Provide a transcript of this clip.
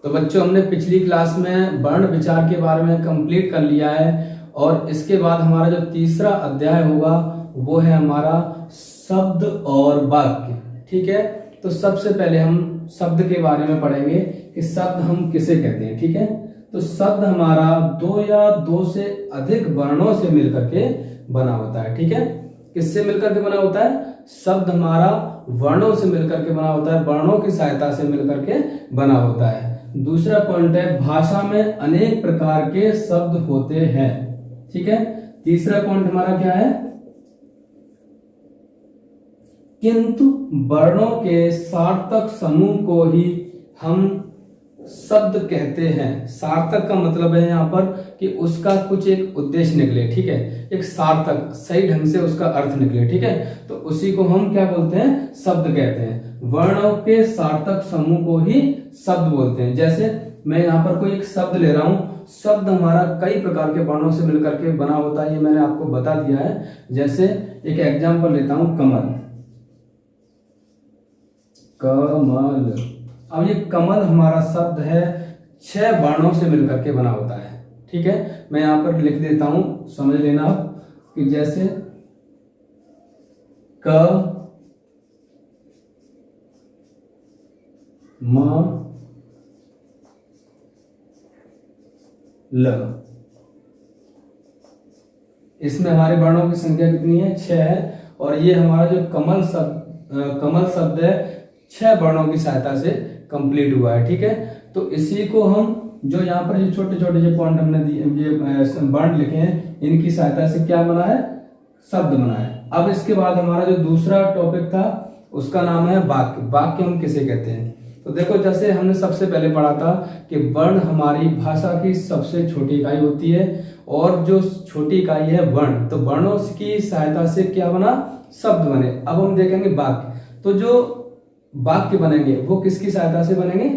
तो बच्चों हमने पिछली क्लास में वर्ण विचार के बारे में कंप्लीट कर लिया है और इसके बाद हमारा जो तीसरा अध्याय होगा वो है हमारा शब्द और वाक्य। ठीक है, तो सबसे पहले हम शब्द के बारे में पढ़ेंगे कि शब्द हम किसे कहते हैं। ठीक है, तो शब्द हमारा दो या दो से अधिक वर्णों से मिलकर के बना होता है। ठीक है, किससे मिलकर के बना होता है? शब्द हमारा वर्णों से मिलकर के बना होता है, वर्णों की सहायता से मिलकर के बना होता है। दूसरा पॉइंट है भाषा में अनेक प्रकार के शब्द होते हैं। ठीक है, तीसरा पॉइंट हमारा क्या है? किंतु वर्णों के सार्थक समूह को ही हम शब्द कहते हैं। सार्थक का मतलब है यहाँ पर कि उसका कुछ एक उद्देश्य निकले। ठीक है, एक सार्थक सही ढंग से उसका अर्थ निकले। ठीक है, तो उसी को हम क्या बोलते हैं? शब्द कहते हैं। वर्णों के सार्थक समूह को ही शब्द बोलते हैं। जैसे मैं यहाँ पर कोई एक शब्द ले रहा हूं, शब्द हमारा कई प्रकार के वर्णों से मिलकर के बना होता है, ये मैंने आपको बता दिया है। जैसे एक एग्जाम्पल लेता हूं, कमल। कमल, अब ये कमल हमारा शब्द है 6 वर्णों से मिलकर के बना होता है। ठीक है, मैं यहां पर लिख देता हूं, समझ लेना आप कि जैसे क म ल, इसमें हमारे वर्णों की संख्या कितनी है? 6 है। और ये हमारा जो कमल शब्द है 6 वर्णों की सहायता से कंप्लीट हुआ है। ठीक है, तो इसी को हम जो यहाँ पर ये छोटे छोटे जो पॉइंट हमने दिए, ये वर्ण लिखे हैं, इनकी सहायता से क्या बना है? शब्द बना है। अब इसके बाद हमारा जो दूसरा टॉपिक था उसका नाम है वाक्य। वाक्य हम किसे कहते हैं? तो देखो, जैसे हमने सबसे पहले पढ़ा था कि वर्ण हमारी भाषा की सबसे छोटी इकाई होती है और जो छोटी इकाई है वर्ण, तो वर्णों की सहायता से क्या बना? शब्द बने। अब हम देखेंगे वाक्य। तो जो वाक्य बनेंगे वो किसकी सहायता से बनेंगे?